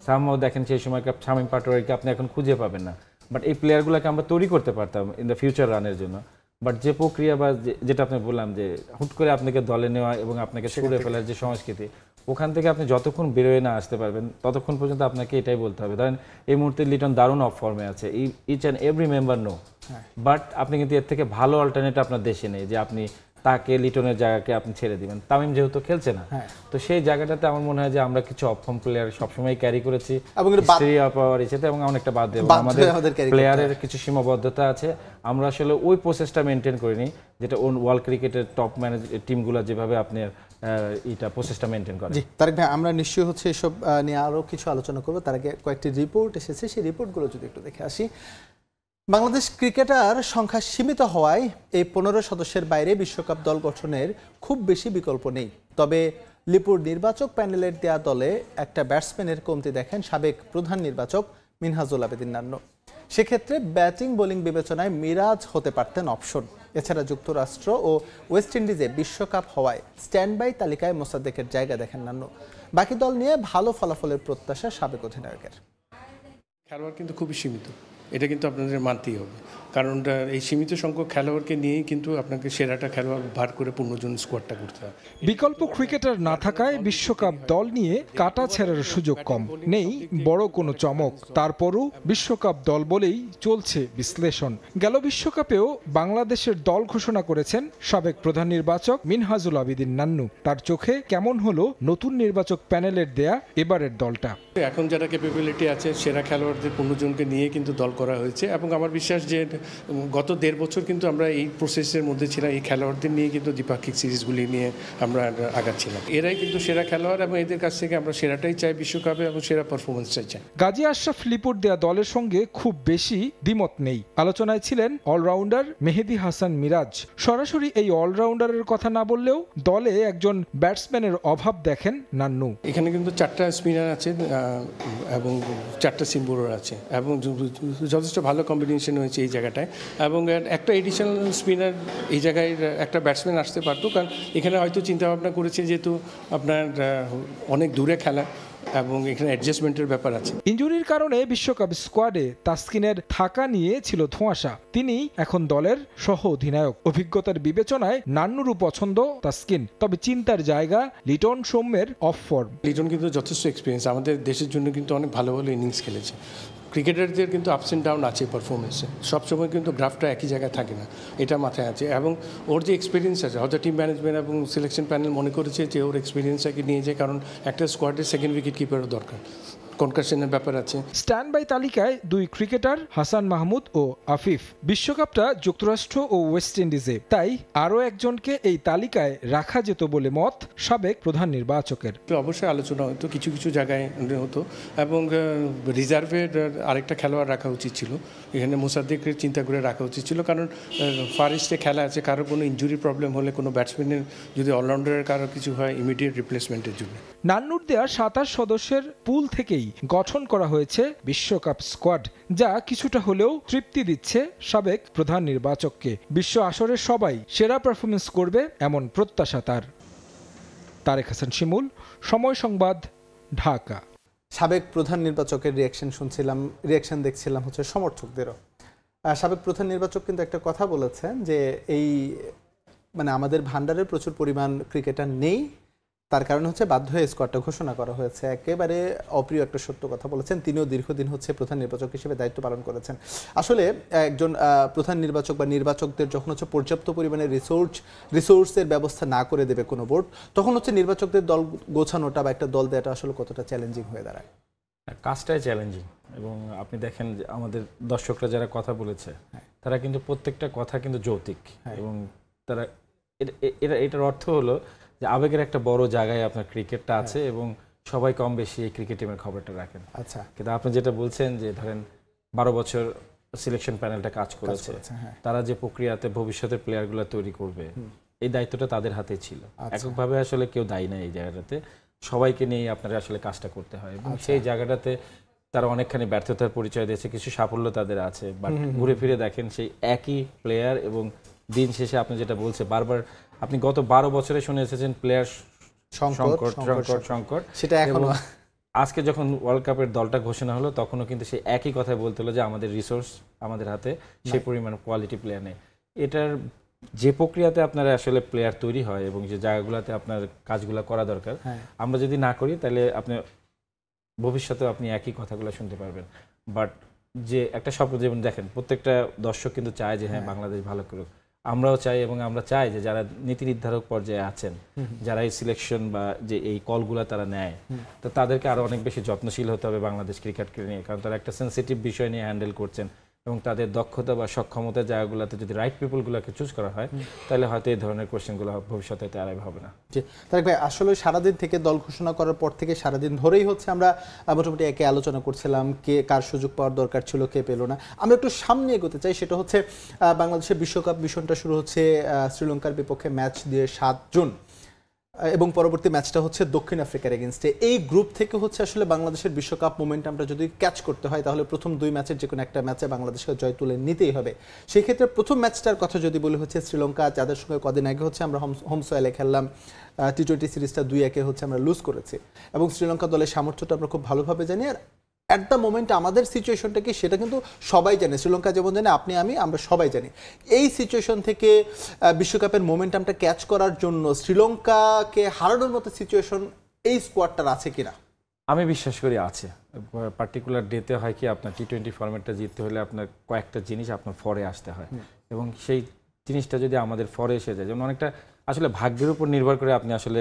সামহাও দেখেন সেই সময়কার শামীম পাটোয়ারিকে আপনি এখন খুঁজে পাবেন না, বাট এই প্লেয়ারগুলোকে আমরা তৈরি করতে পারতাম ইন দ্য ফিউচার রানের জন্য। বাট যে প্রক্রিয়া বা যেটা আপনি বললাম যে হুট করে আপনাকে দলে নেওয়া এবং আপনাকে ছুড়ে ফেলার যে সংস্কৃতি, ওখান থেকে আপনি যতক্ষণ বেরোয় না আসতে পারবেন ততক্ষণ পর্যন্ত আপনাকে এটাই বলতে হবে। ধরেন এই মুহূর্তে লিটন দারুণ অফ ফর্মে আছে, each and every member no, but আপনি কিন্তু এর থেকে ভালো অল্টারনেট আপনার দেশে নেই যে আপনি তাকে লিটনের জায়গাকে আপনি ছেড়ে দিবেন। তামিম যেহেতু খেলছে না, তো সেই জায়গাটাতে আমার মনে হয় যে আমরা কিছু অফ ফর্ম প্লেয়ার সবসময় ক্যারি করেছি এবং অনেকটা বাদ দেবো। আমাদের প্লেয়ারের কিছু সীমাবদ্ধতা আছে, আমরা আসলে ওই প্রসেসটা মেনটেন করিনি যেটা ওয়ার্ল্ড ক্রিকেটের টপ ম্যানেজ টিমগুলো যেভাবে আপনার এটা প্রসেসটা মেনটেন করে। জি তারেক ভাই, আমরা নিশ্চয়ই হচ্ছে এসব নিয়ে আরও কিছু আলোচনা করবো। তার আগে কয়েকটি রিপোর্ট এসেছে, সেই রিপোর্টগুলো যদি একটু দেখে আসি। বাংলাদেশ ক্রিকেটার সংখ্যা সীমিত হওয়ায় এই 15 সদস্যের বাইরে বিশ্বকাপ দল গঠনের খুব বেশি বিকল্প নেই। তবে লিপুর নির্বাচক প্যানেলের দেয়া দলে একটা ব্যাটসম্যানের কমতি দেখেন সাবেক প্রধান নির্বাচক মিনহাজুল আবেদিন নান্নু। সেক্ষেত্রে ব্যাটিং বোলিং বিবেচনায় মিরাজ হতে পারতেন অপশন। এছাড়া যুক্তরাষ্ট্র ও ওয়েস্ট ইন্ডিজে বিশ্বকাপ হওয়ায় স্ট্যান্ড বাই তালিকায় মোসাদ্দেকের জায়গা দেখেন নান্নু। বাকি দল নিয়ে ভালো ফলাফলের প্রত্যাশা সাবেক অধিনায়কের। খেলোয়াড় কিন্তু খুবই সীমিত, এটা কিন্তু আপনাদের মানতেই হবে, কারণ এই সীমিত সংখ্যক খেলোয়াড়কে নিয়েই কিন্তু আপনাকে সেরাটা খেলোয়াড় ভার করে 15 জন স্কোয়াডটা করতে হয়। বিকল্প ক্রিকেটার না থাকায় বিশ্বকাপ দল নিয়ে কাটা ছেঁড়ার সুযোগ কম, নেই বড় কোনো চমক। তারপরও বিশ্বকাপ দল বলেই চলছে বিশ্লেষণ। গেল বিশ্বকাপেও বাংলাদেশের দল ঘোষণা করেছেন সাবেক প্রধান নির্বাচক মিনহাজুল আবেদিন নান্নু। তার চোখে কেমন হলো নতুন নির্বাচক প্যানেলের দেয়া এবারের দলটা? এখন যারা ক্যাপাবিলিটি আছে সেরা খেলোয়াড়দের 15 জনকে নিয়ে কিন্তু দল করা হয়েছে, এবং আমার বিশ্বাস যে গত 1.5 বছর কিন্তু আমরা এই প্রসেসের মধ্যে ছিলাম, এই খেলোয়াড়দের নিয়ে কিন্তু দ্বিপাক্ষিক সিরিজগুলি নিয়ে আমরা আগাচ্ছিলাম। এরাই কিন্তু সেরা খেলোয়াড় এবং এদের কাছ থেকে আমরা সেরাটাই চাই বিশ্বকাপে এবং সেরা পারফরমেন্সটাই চাই। গাজী আশরাফ লিপুর দেয়া দলের সঙ্গে খুব বেশি দ্বিমত নেই। আলোচনায় ছিলেন অলরাউন্ডার মেহেদী হাসান মিরাজ। সরাসরি এই অলরাউন্ডারের কথা না বললেও দলে একজন ব্যাটসম্যানের অভাব দেখেন নান্নু। এখানে কিন্তু 4টা স্পিনার আছে এবং 4টা সিম বোলার আছে, এবং যথেষ্ট ভালো কম্বিনেশন হয়েছে এই জায়গাটায়, এবং একটা এডিশনাল স্পিনার এই জায়গায় একটা ব্যাটসম্যান আসতে পারতো, কারণ এখানে হয়তো চিন্তাভাবনা করেছে যেহেতু আপনার অনেক দূরে খেলা এবং এখানে অ্যাডজাস্টমেন্টের ব্যাপার আছে। ইনজুরির কারণে বিশ্বকাপ স্কোয়াডে তাসকিনের থাকা নিয়ে ছিল ধোঁয়াশা। তিনি এখন দলের সহ অধিনায়ক। অভিজ্ঞতার বিবেচনায় নান্নুরও পছন্দ তাসকিন, তবে চিন্তার জায়গা লিটন সৌম্যের অফ ফর্ম। লিটন কিন্তু যথেষ্ট এক্সপিরিয়েন্স, আমাদের দেশের জন্য কিন্তু অনেক ভালো ভালো ইনিংস খেলেছে। ক্রিকেটারদের কিন্তু আপস অ্যান্ড ডাউন আছে পারফরমেন্সে, সবসময় কিন্তু গ্রাফটা একই জায়গায় থাকে না, এটা মাথায় আছে। এবং ওর যে এক্সপিরিয়েন্স আছে, হয়তো টিম ম্যানেজমেন্ট এবং সিলেকশন প্যানেল মনে করেছে যে ওর এক্সপিরিয়েন্সটাকে নিয়ে যায়, কারণ একটা স্কোয়াডের সেকেন্ড উইকেট কিপারও দরকার। কনকাশনের ব্যাপার আছে। স্ট্যান্ড বাই তালিকায় 2 ক্রিকেটার হাসান মাহমুদ ও আফিফ। বিশ্বকাপটা যুক্তরাষ্ট্র ও ওয়েস্ট ইন্ডিজে, তাই আরও একজনকে এই তালিকায় রাখা যেত বলে মত সাবেক প্রধান নির্বাচকের। অবশ্যই আলোচনা হতো, কিছু কিছু জায়গায় হতো, এবং রিজার্ভের আরেকটা খেলোয়াড় রাখা উচিত ছিল। এখানে মোসাদ্দেকের চিন্তা করে রাখা উচিত ছিল, কারণ ফার ইস্টে খেলা আছে, কারো কোনো ইনজুরি প্রবলেম হলে, কোনো ব্যাটসম্যানের যদি অলরাউন্ডারের কারো কিছু হয়, ইমিডিয়েট রিপ্লেসমেন্টের জন্য। নান্নুর দেয়া 27 সদস্যের পুল থেকেই গঠন করা হয়েছে বিশ্বকাপ স্কোয়াড, যা কিছুটা হলেও তৃপ্তি দিচ্ছে সাবেক প্রধান নির্বাচককে। বিশ্ব আসরে সবাই সেরা পারফরমেন্স করবে এমন প্রত্যাশা তার। তারেক হাসান শিমুল, সময় সংবাদ, ঢাকা। সাবেক প্রধান নির্বাচকের রিয়াকশন দেখছিলাম হচ্ছে সমর্থকদেরও। সাবেক প্রধান নির্বাচক কিন্তু একটা কথা বলেছেন যে এই মানে আমাদের ভান্ডারে প্রচুর পরিমাণ ক্রিকেটার নেই, তার কারণে হচ্ছে বাধ্য হয়ে স্কোয়াডটা ঘোষণা করা হয়েছে। একেবারে অপ্রিয় একটা সত্য কথা বলেছেন। তিনিও দীর্ঘদিন হচ্ছে প্রধান নির্বাচক হিসেবে দায়িত্ব পালন করেছেন। আসলে একজন প্রধান নির্বাচক বা নির্বাচকদের যখন হচ্ছে পর্যাপ্ত পরিমাণে রিসোর্সের ব্যবস্থা না করে দেবে কোনো বোর্ড, তখন হচ্ছে নির্বাচকদের দল গোছানোটা বা একটা দল দেওয়াটা আসলে কতটা চ্যালেঞ্জিং হয়ে দাঁড়ায়। কাজটাই চ্যালেঞ্জিং, এবং আপনি দেখেন যে আমাদের দর্শকরা যারা কথা বলেছে তারা কিন্তু প্রত্যেকটা কথা কিন্তু যৌক্তিক, এবং তারা এটার অর্থ হলো যে আবেগের একটা বড় জায়গায় আপনার ক্রিকেটটা আছে, এবং সবাই কম বেশি এই ক্রিকেট টিমের খবরটা রাখেন। আচ্ছা, কিন্তু আপনি যেটা বলছেন যে ধরেন 12 বছর সিলেকশন প্যানেলটা কাজ করেছে, তারা যে প্রক্রিয়াতে ভবিষ্যতের প্লেয়ারগুলো তৈরি করবে, এই দায়িত্বটা তাদের হাতে ছিল। এককভাবে আসলে কেউ দায়ী না এই জায়গাটাতে, সবাইকে নিয়ে আপনারা আসলে কাজটা করতে হয়, এবং সেই জায়গাটাতে তারা অনেকখানি ব্যর্থতার পরিচয় দিয়েছে। কিছু সাফল্য তাদের আছে, বাট ঘুরে ফিরে দেখেন সেই একই প্লেয়ার, এবং দিন শেষে আপনি যেটা বলছে বারবার, আপনি গত 12 বছরে শুনে এসেছেন প্লেয়ার সংকট, সেটা এখনো। আজকে যখন ওয়ার্ল্ড কাপের দলটা ঘোষণা হলো, তখনও কিন্তু সেই একই কথাই বলতে হলো যে আমাদের রিসোর্স আমাদের হাতে সেই পরিমাণ কোয়ালিটি প্লেয়ার নেই। এটার যে প্রক্রিয়াতে আপনারা আসলে প্লেয়ার তৈরি হয় এবং যে জায়গাগুলোতে আপনার কাজগুলো করা দরকার, আমরা যদি না করি তাহলে আপনি ভবিষ্যতে আপনি একই কথাগুলো শুনতে পারবেন। বাট যে একটা স্বপ্ন, যেমন দেখেন প্রত্যেকটা দর্শক কিন্তু চায় যে হ্যাঁ বাংলাদেশ ভালো করুক, আমরাও চাই, এবং আমরা চাই যে যারা নীতি নির্ধারক পর্যায়ে আছেন, যারা এই সিলেকশন বা যে এই কলগুলো তারা নেয়, তো তাদেরকে আরো অনেক বেশি যত্নশীল হতে হবে বাংলাদেশ ক্রিকেটকে নিয়ে, কারণ তারা একটা সেন্সিটিভ বিষয় নিয়ে হ্যান্ডেল করছেন, এবং তাদের দক্ষতা বা সক্ষমতার জায়গাগুলোতে যদি রাইট পিপলগুলোকে চুজ করা হয়, তাহলে হয়তো এই ধরনের কোশ্চেনগুলো ভবিষ্যতে আর হবে না। তারেক ভাই, আসলে সারাদিন থেকে দল ঘোষণা করার পর থেকে সারাদিন ধরেই হচ্ছে আমরা মোটামুটি একে আলোচনা করছিলাম কে কার সুযোগ পাওয়ার দরকার ছিল, কে পেল না। আমরা একটু সামনে এগোতে চাই, সেটা হচ্ছে বাংলাদেশের বিশ্বকাপ মিশনটা শুরু হচ্ছে শ্রীলঙ্কার বিপক্ষে ম্যাচ দিয়ে 7 জুন, এবং পরবর্তী ম্যাচটা হচ্ছে দক্ষিণ আফ্রিকার এগেনস্টে। এই গ্রুপ থেকে হচ্ছে আসলে বাংলাদেশের বিশ্বকাপ মোমেন্টামটা যদি ক্যাচ করতে হয়, তাহলে প্রথম 2 ম্যাচের যে কোনো একটা ম্যাচে বাংলাদেশকে জয় তুলে নিতেই হবে। সেই ক্ষেত্রে প্রথম ম্যাচটার কথা যদি বলি হচ্ছে শ্রীলঙ্কা, যাদের সঙ্গে কদিন আগে হচ্ছে আমরা হোম সয়েলে খেললাম, টি-20 সিরিজটা 2-1 হচ্ছে আমরা লুজ করেছি, এবং শ্রীলঙ্কা দলের সামর্থ্যটা আমরা খুব ভালোভাবে জানি। আর অ্যাট দ্য মোমেন্ট আমাদের সিচুয়েশনটা কি সেটা কিন্তু সবাই জানে, শ্রীলঙ্কা যেমন জানে, আপনি আমি আমরা সবাই জানি। এই সিচুয়েশন থেকে বিশ্বকাপের মোমেন্টামটা ক্যাচ করার জন্য শ্রীলঙ্কাকে হারানোর মতো সিচুয়েশন এই স্কোয়াডটার আছে কিনা? আমি বিশ্বাস করি আছে। পার্টিকুলার ডেতে হয় কি, আপনার টি-20 ফরম্যাটটা জিততে হলে আপনার কয়েকটা জিনিস আপনার ফরে আসতে হয়, এবং সেই জিনিসটা যদি আমাদের ফরে এসে যায়, যেমন অনেকটা আসলে ভাগ্যের উপর নির্ভর করে আপনি আসলে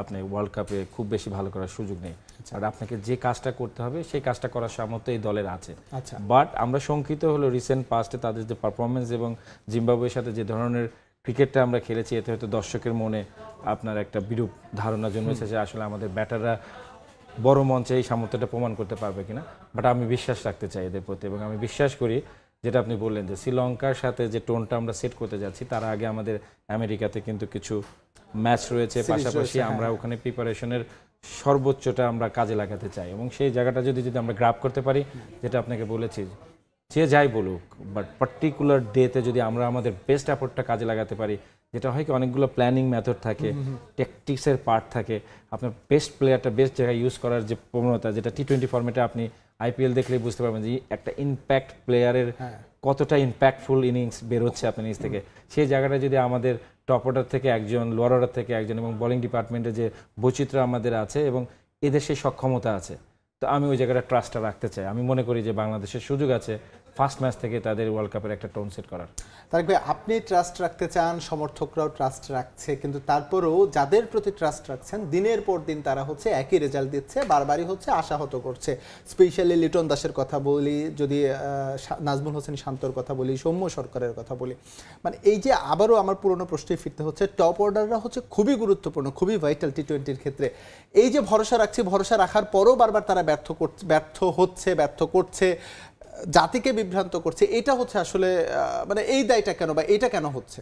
আপনি ওয়ার্ল্ড কাপে খুব বেশি ভালো করার সুযোগ নেই। আর আপনাকে যে কাজটা করতে হবে সেই কাজটা করার সামর্থ্য এই দলের আছে। বাট আমরা শঙ্কিত হলো রিসেন্ট পাস্টে তাদের যে পারফরমেন্স, এবং জিম্বাবুয়ের সাথে যে ধরনের ক্রিকেটটা আমরা খেলেছি, এতে হয়তো দর্শকের মনে আপনার একটা বিরূপ ধারণা জন্মেছে যে আসলে আমাদের ব্যাটাররা বড় মঞ্চে এই সামর্থ্যটা প্রমাণ করতে পারবে কিনা। বাট আমি বিশ্বাস রাখতে চাই এদের প্রতি, এবং আমি বিশ্বাস করি যেটা আপনি বললেন যে শ্রীলঙ্কার সাথে যে টোনটা আমরা সেট করতে যাচ্ছি, তার আগে আমাদের আমেরিকাতে কিন্তু কিছু ম্যাচ রয়েছে, পাশাপাশি আমরা ওখানে প্রিপারেশনের সর্বোচ্চটা আমরা কাজে লাগাতে চাই, এবং সেই জায়গাটা যদি আমরা গ্রাব করতে পারি, যেটা আপনাকে বলেছি, যে যাই বলুক, বাট পার্টিকুলার ডেতে যদি আমরা আমাদের বেস্ট এফোর্টটা কাজে লাগাতে পারি, যেটা হয় কি অনেকগুলো প্ল্যানিং মেথড থাকে, ট্যাকটিক্সের পার্ট থাকে, আপনার বেস্ট প্লেয়ারটা বেস্ট জায়গায় ইউজ করার যে প্রবণতা, যেটা টি-20 ফরম্যাটে আপনি আইপিএল দেখলেই বুঝতে পারবেন যে একটা ইম্প্যাক্ট প্লেয়ারের কতটা ইম্প্যাক্টফুল ইনিংস বেরোচ্ছে আপনার নিজ থেকে, সেই জায়গাটা যদি আমাদের টপ অর্ডার থেকে একজন, লোয়ার অর্ডার থেকে একজন, এবং বোলিং ডিপার্টমেন্টে যে বৈচিত্র্য আমাদের আছে এবং এদের সেই সক্ষমতা আছে, তো আমি ওই জায়গাটা ট্রাস্টটা রাখতে চাই। আমি মনে করি যে বাংলাদেশের সুযোগ আছে ফার্স্ট ম্যাচ থেকে তাদের ওয়ার্ল্ড কাপের একটা টোন সেট করার। তারেক ভাই, আপনি ট্রাস্ট রাখতে চান, সমর্থকরাও ট্রাস্ট রাখছে, কিন্তু তারপরেও যাদের প্রতি ট্রাস্ট রাখছেন দিনের পর দিন তারা হচ্ছে একই রেজাল্ট দিচ্ছে, বারবারই হচ্ছে আশাহত করছে। স্পেশালি লিটন দাসের কথা বলি, যদি নাজমুল হোসেন শান্তর কথা বলি, সৌম্য সরকারের কথা বলি, মানে এই যে আবারও আমার পুরনো প্রশ্নে ফিরতে হচ্ছে, টপ অর্ডাররা হচ্ছে খুবই গুরুত্বপূর্ণ, খুবই ভাইটাল টি-20-র ক্ষেত্রে। এই যে ভরসা রাখছি, ভরসা রাখার পরও বারবার তারা ব্যর্থ করছে, জাতিকে বিভ্রান্ত করছে, এটা হচ্ছে আসলে মানে এই দায়টা কেন বা এটা কেন হচ্ছে?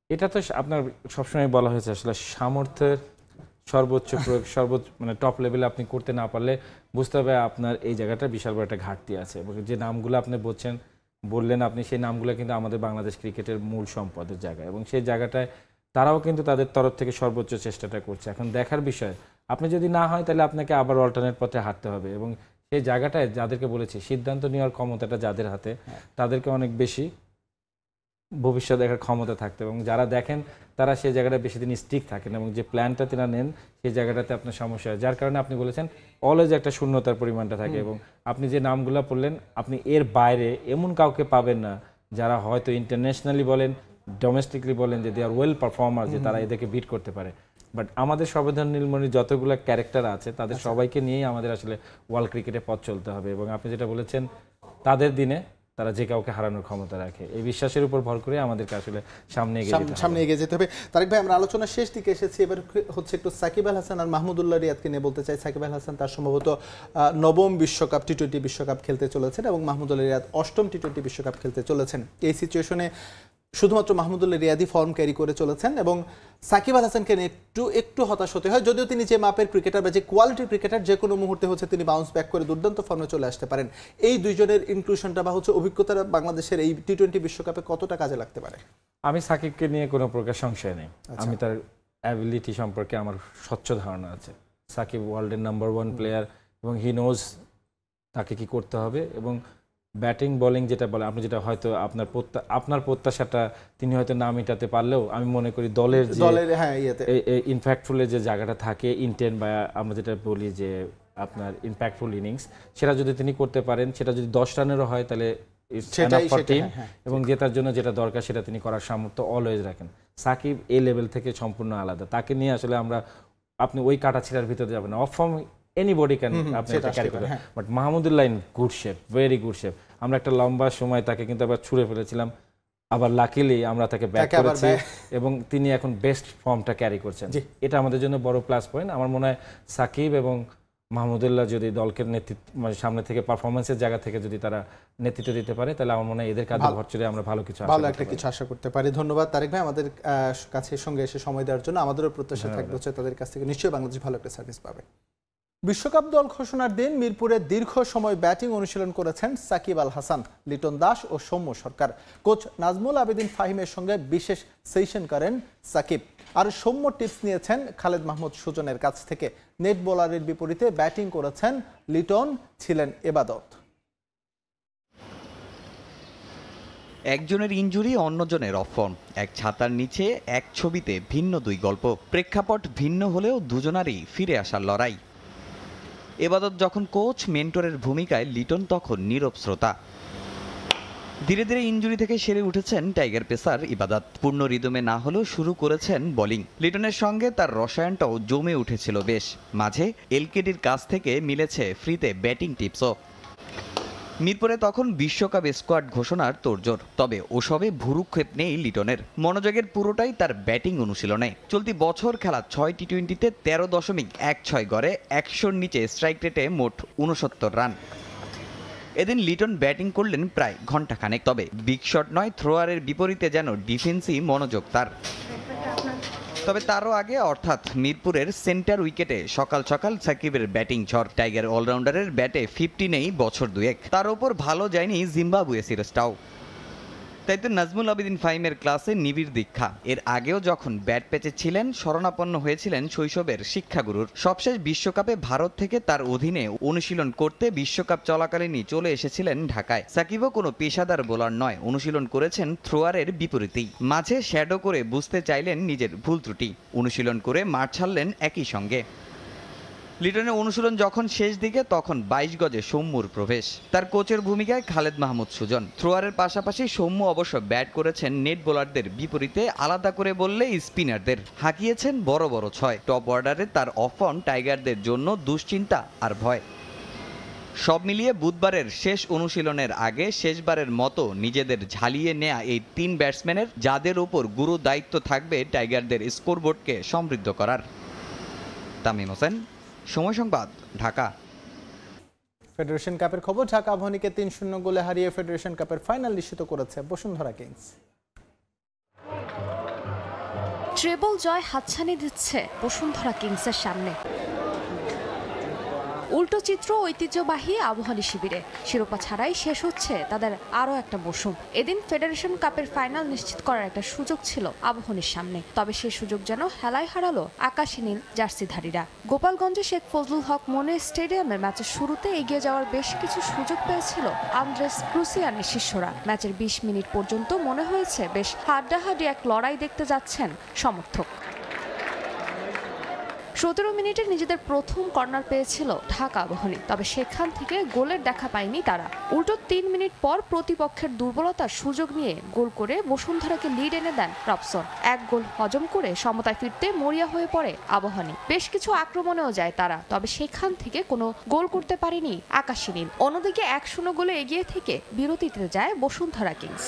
এটা তো আপনার সবসময় বলা হয়েছে আসলে সামর্থ্যের সর্বোচ্চ প্রয়োগ, মানে টপ লেভেলে আপনি করতে না পারলে বুঝতে হবে আপনার এই জায়গাটা বিশাল বড় একটা ঘাটতি আছে। এবং যে নামগুলো আপনি বললেন আপনি, সেই নামগুলো কিন্তু আমাদের বাংলাদেশ ক্রিকেটের মূল সম্পদের জায়গা, এবং সেই জায়গাটায় তারাও কিন্তু তাদের তরফ থেকে সর্বোচ্চ চেষ্টাটা করছে। এখন দেখার বিষয়, আপনি যদি না হয় তাহলে আপনাকে আবার অল্টারনেট পথে হাঁটতে হবে। এবং সেই জায়গাটায় যাদেরকে বলেছি সিদ্ধান্ত নেওয়ার ক্ষমতাটা যাদের হাতে, তাদেরকে অনেক বেশি ভবিষ্যৎ দেখার ক্ষমতা থাকতে, এবং যারা দেখেন তারা সেই জায়গাটা বেশি দিন স্টিক থাকেন, এবং যে প্ল্যানটা তিনি নেন সেই জায়গাটাতে আপনার সমস্যা হয়, যার কারণে আপনি বলেছেন অলওয়েজ একটা শূন্যতার পরিমাণটা থাকে। এবং আপনি যে নামগুলো পড়লেন, আপনি এর বাইরে এমন কাউকে পাবেন না যারা হয়তো ইন্টারন্যাশনালি বলেন, ডোমেস্টিকলি বলেন, যে দে আর ওয়েল পারফর্মার, যে তারা এদেরকে বিট করতে পারে। বাট আমাদের সর্বধান নীলমণির যতগুলো ক্যারেক্টার আছে তাদের সবাইকে নিয়েই আমাদের আসলে ওয়ার্ল্ড ক্রিকেটে পথ চলতে হবে। এবং আপনি যেটা বলেছেন, তাদের দিনে তারা যে কাউকে হারানোর ক্ষমতা রাখে, এই বিশ্বাসের উপর ভর করে আমাদেরকে আসলে সামনে এগিয়ে যেতে হবে। তারেক ভাই, আমরা আলোচনার শেষ দিকে এসেছি, এবার হচ্ছে একটু সাকিব আল হাসান আর মাহমুদুল্লাহ রিয়াদকে নিয়ে বলতে চাই। সাকিব আল হাসান তার সম্ভবত নবম বিশ্বকাপ টি-20 বিশ্বকাপ খেলতে চলেছেন, এবং মাহমুদুল্লাহ রিয়াদ অষ্টম টি-20 বিশ্বকাপ খেলতে চলেছেন। এই সিচুয়েশনে শুধুমাত্র মাহমুদুল্লাহ রিয়াদি ফর্ম ক্যারি করে চলেছেন, এবং সাকিব আল হাসানকে নিয়ে একটু হতাশ হতে হয়, যদিও তিনি যে মাপের ক্রিকেটার বা যে কোয়ালিটির ক্রিকেটার, যে কোনো মুহূর্তে হচ্ছে তিনি বাউন্স ব্যাক করে দুর্দান্ত ফর্মে চলে আসতে পারেন। এই দুইজনের ইনক্লুশনটা বা হচ্ছে অভিজ্ঞতা বাংলাদেশের এই টি-20 বিশ্বকাপে কতটা কাজে লাগতে পারে? আমি সাকিবকে নিয়ে কোনো প্রকার সংশয় নেই, আমি তার অ্যাবিলিটি সম্পর্কে আমার স্বচ্ছ ধারণা আছে। সাকিব ওয়ার্ল্ডের নাম্বার 1 প্লেয়ার, এবং হি নোজ তাকে কি করতে হবে। এবং ব্যাটিং বোলিং যেটা বলে, আপনি যেটা হয়তো আপনার প্রত্যাশাটা তিনি হয়তো না মেটাতে পারলেও, আমি মনে করি দলের ইনফ্যাক্টফুলের যে জায়গাটা থাকে, ইনটেন বা আমরা যেটা বলি যে আপনার ইম্প্যাক্টফুল ইনিংস, সেটা যদি তিনি করতে পারেন, সেটা যদি 10 রানেরও হয় তাহলে এবং জেতার জন্য যেটা দরকার সেটা তিনি করার সামর্থ্য অলওয়েজ রাখেন। সাকিব এই লেভেল থেকে সম্পূর্ণ আলাদা, তাকে নিয়ে আসলে আপনি ওই কাটাছিড়ার ভিতরে যাবেন না। অফ ফর্ম এনিবডি ক্যান আপনি এটা ক্যারি করেন, but Mahmudullah in good shape, very good shape. আমরা একটা লম্বা সময় তাকে কিন্তু আবার ছুঁড়ে ফেলেছিলাম, আবার লাকিলি আমরা তাকে ব্যাক করেছি, এবং তিনি এখন বেস্ট ফর্মটা ক্যারি করছেন। এটা আমাদের জন্য বড় প্লাস পয়েন্ট। আমার মনে হয় সাকিব এবং মাহমুদুল্লাহ যদি দলকে নেতৃত্ব, মানে সামনে থেকে পারফরমেন্সের জায়গা থেকে যদি তারা নেতৃত্ব দিতে পারে, তাহলে আমার মনে হয় এদের কাজে ভর চলে আমরা ভালো কিছু আশা করতে পারি। ধন্যবাদ তারেক ভাই, আমাদের কাছে সঙ্গে এসে সময় দেওয়ার জন্য। আমাদেরও প্রত্যাশা থাকবে হচ্ছে তাদের কাছ থেকে নিশ্চয়ই বাংলাদেশ ভালো একটা সার্ভিস পাবে। বিশ্বকাপ দল ঘোষণার দিন মিরপুরে দীর্ঘ সময় ব্যাটিং অনুশীলন করেছেন সাকিব আল হাসান, লিটন দাস ও সৌম্য সরকার। কোচ নাজমুল আবেদিন ফাহিমের সঙ্গে বিশেষ সেশন করেন সাকিব, আর সৌম্য টিপস নিয়েছেন খালেদ মাহমুদ সুজনের কাছ থেকে। নেট বোলারের বিপরীতে ব্যাটিং করেছেন লিটন, ছিলেন এবাদত। একজনের ইনজুরি, অন্যজনের অফ ফর্ম, এক ছাতার নিচে এক ছবিতে ভিন্ন দুই গল্প। প্রেক্ষাপট ভিন্ন হলেও দুজনারই ফিরে আসার লড়াই। এবাদত যখন কোচ, মেন্টরের ভূমিকায়, লিটন তখন নীরব শ্রোতা। ধীরে ধীরে ইনজুরি থেকে সেরে উঠেছেন টাইগার পেসার ইবাদত। পূর্ণ রিদমে না হলেও শুরু করেছেন বোলিং। লিটনের সঙ্গে তার রসায়নটাও জমে উঠেছিল বেশ। মাঝে এলকেডির কাছ থেকে মিলেছে ফ্রিতে ব্যাটিং টিপসও। মিরপুরে তখন বিশ্বকাপ স্কোয়াড ঘোষণার তোড়জোড়, তবে ওসবে ভুরুক্ষেপ নেই লিটনের। মনোযোগের পুরোটাই তার ব্যাটিং অনুশীলনে। চলতি বছর খেলা 6 টি-20তে 13.16 গড়ে 100-র নিচে স্ট্রাইক রেটে মোট 69 রান। এদিন লিটন ব্যাটিং করলেন প্রায় ঘণ্টাখানেক, তবে বিগ শট নয়, থ্রোয়ারের বিপরীতে যেন ডিফেন্সই মনোযোগ তার। তবে তারও আগে, অর্থাৎ মিরপুরের সেন্টার উইকেটে সকাল সকাল সাকিবের ব্যাটিং ঝড়। টাইগার অলরাউন্ডারের ব্যাটে 50 নেই বছর দুয়েক, তার ওপর ভালো যায়নি জিম্বাবুয়ে সিরিজটাও। তাই তো নাজমুল আবেদিন ফাহিমের ক্লাসে নিবিড় দীক্ষা। এর আগেও যখন ব্যাট প্যাচে ছিলেন, শরণাপন্ন হয়েছিলেন শৈশবের শিক্ষাগুরুর। সবশেষ বিশ্বকাপে ভারত থেকে তার অধীনে অনুশীলন করতে বিশ্বকাপ চলাকালীনই চলে এসেছিলেন ঢাকায়। সাকিবও কোনো পেশাদার বোলার নয়, অনুশীলন করেছেন থ্রোয়ারের বিপরীতেই। মাঝে শ্যাডো করে বুঝতে চাইলেন নিজের ভুল ত্রুটি, অনুশীলন করে মাঠ ছাড়লেন একই সঙ্গে। লিটনের অনুশীলন যখন শেষ দিকে তখন 22 গজে সৌম্যর প্রবেশ। তার কোচের ভূমিকায় খালেদ মাহমুদ সুজন। থ্রোয়ারের পাশাপাশি সৌম্য অবশ্য ব্যাট করেছেন নেট বোলারদের বিপরীতে, আলাদা করে বললে স্পিনারদের হাঁকিয়েছেন বড় বড় ছয়। টপ অর্ডারে তার অফ ফর্ম টাইগারদের জন্য দুশ্চিন্তা আর ভয়। সব মিলিয়ে বুধবারের শেষ অনুশীলনের আগে শেষবারের মতো নিজেদের ঝালিয়ে নেয়া এই 3 ব্যাটসম্যানের, যাদের উপর গুরু দায়িত্ব থাকবে টাইগারদের স্কোরবোর্ডকে সমৃদ্ধ করার। তামিম হোসেন, সময় সংবাদ, ঢাকা। ফেডারেশন কাপের খবর। ঢাকা আবাহনীকে 3-0 গোলে হারিয়ে ফেডারেশন কাপের ফাইনাল নিশ্চিত করেছে বসুন্ধরা কিংস। ট্রেবল জয় হাতছানি দিচ্ছে বসুন্ধরা কিংসের সামনে। উল্টো চিত্র ঐতিহ্যবাহী আবাহনী শিবিরে। শিরোপা ছাড়াই শেষ হচ্ছে তাদের আরও একটা মৌসুম। এদিন ফেডারেশন কাপের ফাইনাল নিশ্চিত করার একটা সুযোগ ছিল আবাহনীর সামনে, তবে সেই সুযোগ যেন হেলায় হারালো আকাশী নীল জার্সিধারীরা। গোপালগঞ্জে শেখ ফজলুল হক মনে স্টেডিয়ামে ম্যাচের শুরুতে এগিয়ে যাওয়ার বেশ কিছু সুযোগ পেয়েছিল আন্দ্রেস ক্রুসিয়ানের শিষ্যরা। ম্যাচের 20 মিনিট পর্যন্ত মনে হয়েছে বেশ হাড্ডাহাড্ডি এক লড়াই দেখতে যাচ্ছেন সমর্থক। 17 মিনিটে নিজেদের প্রথম কর্নার পেয়েছিল ঢাকা আবাহনী, তবে সেখান থেকে গোলের দেখা পায়নি তারা। উল্টো 3 মিনিট পর প্রতিপক্ষের দুর্বলতার সুযোগ নিয়ে গোল করে বসুন্ধরাকে লিড এনে দেন রবসন। এক গোল হজম করে সমতায় ফিরতে মরিয়া হয়ে পড়ে আবাহনী। বেশ কিছু আক্রমণেও যায় তারা, তবে সেখান থেকে কোনো গোল করতে পারেনি আকাশী নীল। অন্যদিকে 1-0 গোলে এগিয়ে থেকে বিরতিতে যায় বসুন্ধরা কিংস।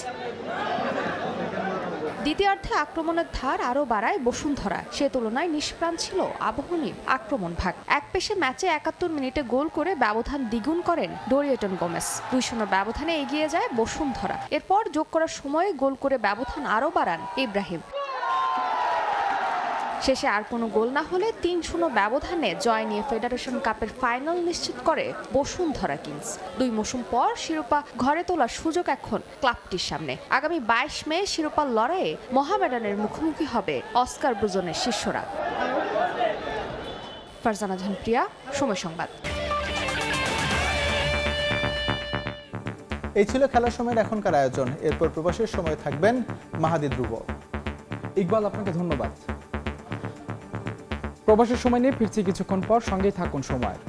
দ্বিতীয়ার্ধে আক্রমণের ধার আরও বাড়ায় বসুন্ধরা, সে তুলনায় নিষ্প্রাণ ছিল আবাহনীর আক্রমণ ভাগ। এক পেশে ম্যাচে 71 মিনিটে গোল করে ব্যবধান দ্বিগুণ করেন ডোরিয়েটন গোমেস। 2-0 ব্যবধানে এগিয়ে যায় বসুন্ধরা। এরপর যোগ করার সময়ে গোল করে ব্যবধান আরও বাড়ান ইব্রাহিম। শেষে আর কোনো গোল না হলে 3-0 ব্যবধানে জয় নিয়ে ফেডারেশন কাপের ফাইনাল নিশ্চিত করে বসুন্ধরা কিংস। 2 মৌসুম পর শিরোপা ঘরে তোলার সুযোগ এখন ক্লাবটির সামনে। আগামী 22 মে শিরোপার লড়াইয়ে মোহামেডানের মুখোমুখি হবে অস্কার ব্রুজনের শিষ্যরা। ফারজানা জাহান প্রিয়া, সময় সংবাদ। এই ছিল খেলার সময়ের এখনকার আয়োজন। এরপর প্রবাসের সময় থাকবেন মাহাদি ধ্রুব। ইকবাল, আপনাকে ধন্যবাদ। প্রবাসের সময় নিয়ে ফিরছি কিছুক্ষণ পর, সঙ্গেই থাকুন সময়ের।